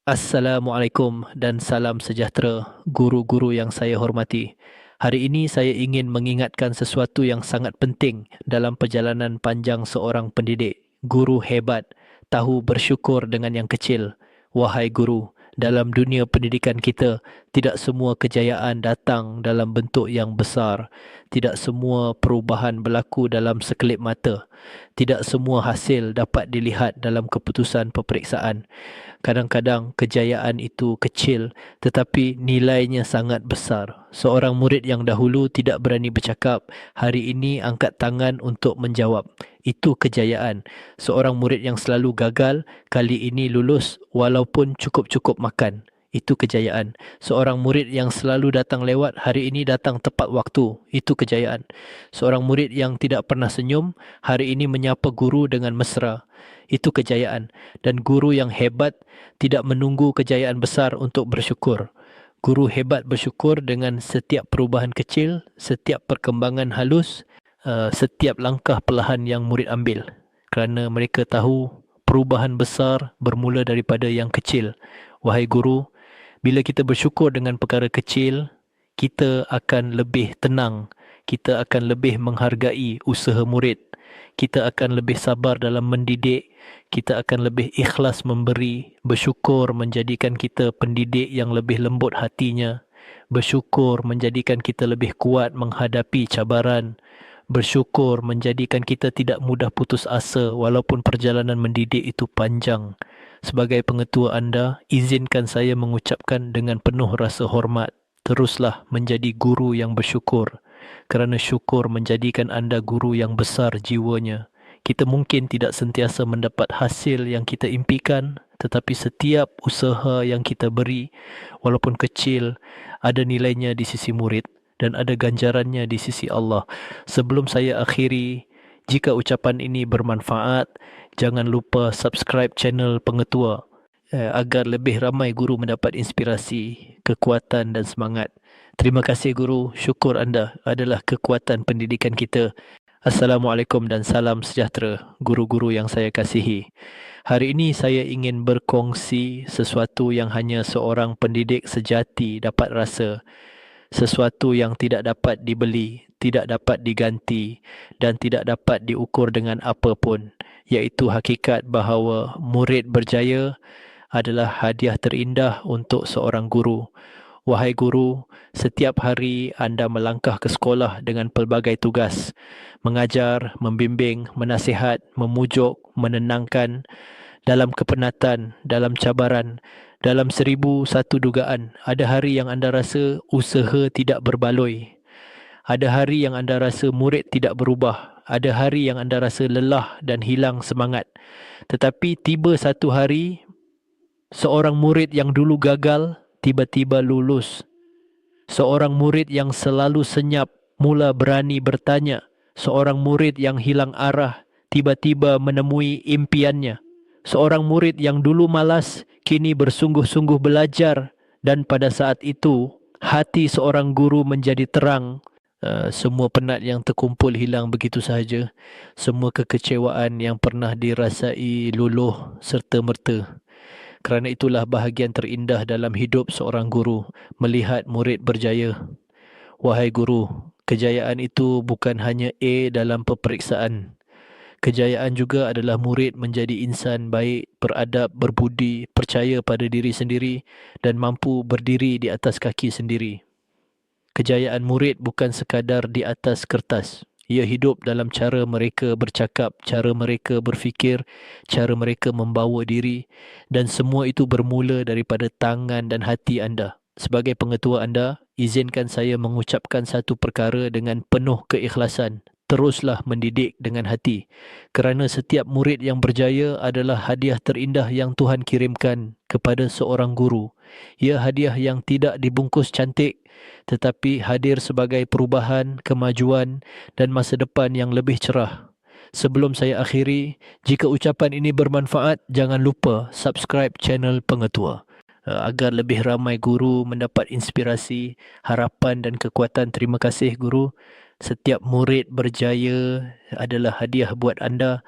Assalamualaikum dan salam sejahtera guru-guru yang saya hormati. Hari ini saya ingin mengingatkan sesuatu yang sangat penting dalam perjalanan panjang seorang pendidik. Guru hebat tahu bersyukur dengan yang kecil. Wahai guru, dalam dunia pendidikan kita, tidak semua kejayaan datang dalam bentuk yang besar. Tidak semua perubahan berlaku dalam sekelip mata. Tidak semua hasil dapat dilihat dalam keputusan peperiksaan. Kadang-kadang kejayaan itu kecil tetapi nilainya sangat besar. Seorang murid yang dahulu tidak berani bercakap, hari ini angkat tangan untuk menjawab. Itu kejayaan. Seorang murid yang selalu gagal, kali ini lulus walaupun cukup-cukup makan. Itu kejayaan. Seorang murid yang selalu datang lewat, hari ini datang tepat waktu. Itu kejayaan. Seorang murid yang tidak pernah senyum, hari ini menyapa guru dengan mesra. Itu kejayaan. Dan guru yang hebat tidak menunggu kejayaan besar untuk bersyukur. Guru hebat bersyukur dengan setiap perubahan kecil, setiap perkembangan halus, setiap langkah perlahan yang murid ambil. Kerana mereka tahu perubahan besar bermula daripada yang kecil. Wahai guru, bila kita bersyukur dengan perkara kecil, kita akan lebih tenang, kita akan lebih menghargai usaha murid, kita akan lebih sabar dalam mendidik, kita akan lebih ikhlas memberi. Bersyukur menjadikan kita pendidik yang lebih lembut hatinya. Bersyukur menjadikan kita lebih kuat menghadapi cabaran. Bersyukur menjadikan kita tidak mudah putus asa walaupun perjalanan mendidik itu panjang. Sebagai pengetua anda, izinkan saya mengucapkan dengan penuh rasa hormat, teruslah menjadi guru yang bersyukur, kerana syukur menjadikan anda guru yang besar jiwanya. Kita mungkin tidak sentiasa mendapat hasil yang kita impikan, tetapi setiap usaha yang kita beri, walaupun kecil, ada nilainya di sisi murid dan ada ganjarannya di sisi Allah. Sebelum saya akhiri, jika ucapan ini bermanfaat, jangan lupa subscribe channel Pengetua agar lebih ramai guru mendapat inspirasi, kekuatan dan semangat. Terima kasih guru, syukur anda adalah kekuatan pendidikan kita. Assalamualaikum dan salam sejahtera guru-guru yang saya kasihi. Hari ini saya ingin berkongsi sesuatu yang hanya seorang pendidik sejati dapat rasa. Sesuatu yang tidak dapat dibeli, tidak dapat diganti dan tidak dapat diukur dengan apa pun, iaitu hakikat bahawa murid berjaya adalah hadiah terindah untuk seorang guru. Wahai guru, setiap hari anda melangkah ke sekolah dengan pelbagai tugas. Mengajar, membimbing, menasihat, memujuk, menenangkan, dalam kepenatan, dalam cabaran, dalam 1001 dugaan. Ada hari yang anda rasa usaha tidak berbaloi. Ada hari yang anda rasa murid tidak berubah. Ada hari yang anda rasa lelah dan hilang semangat. Tetapi tiba satu hari, seorang murid yang dulu gagal, tiba-tiba lulus. Seorang murid yang selalu senyap, mula berani bertanya. Seorang murid yang hilang arah, tiba-tiba menemui impiannya. Seorang murid yang dulu malas, kini bersungguh-sungguh belajar. Dan pada saat itu, hati seorang guru menjadi terang. Semua penat yang terkumpul hilang begitu sahaja. Semua kekecewaan yang pernah dirasai luluh serta merta. Kerana itulah bahagian terindah dalam hidup seorang guru, melihat murid berjaya. Wahai guru, kejayaan itu bukan hanya A dalam peperiksaan. Kejayaan juga adalah murid menjadi insan baik, beradab, berbudi, percaya pada diri sendiri dan mampu berdiri di atas kaki sendiri. Kejayaan murid bukan sekadar di atas kertas. Ia hidup dalam cara mereka bercakap, cara mereka berfikir, cara mereka membawa diri, dan semua itu bermula daripada tangan dan hati anda. Sebagai pengetua anda, izinkan saya mengucapkan satu perkara dengan penuh keikhlasan. Teruslah mendidik dengan hati, kerana setiap murid yang berjaya adalah hadiah terindah yang Tuhan kirimkan kepada seorang guru. Ia hadiah yang tidak dibungkus cantik, tetapi hadir sebagai perubahan, kemajuan dan masa depan yang lebih cerah. Sebelum saya akhiri, jika ucapan ini bermanfaat, jangan lupa subscribe channel Pengetua agar lebih ramai guru mendapat inspirasi, harapan dan kekuatan. Terima kasih guru. Setiap murid berjaya adalah hadiah buat anda.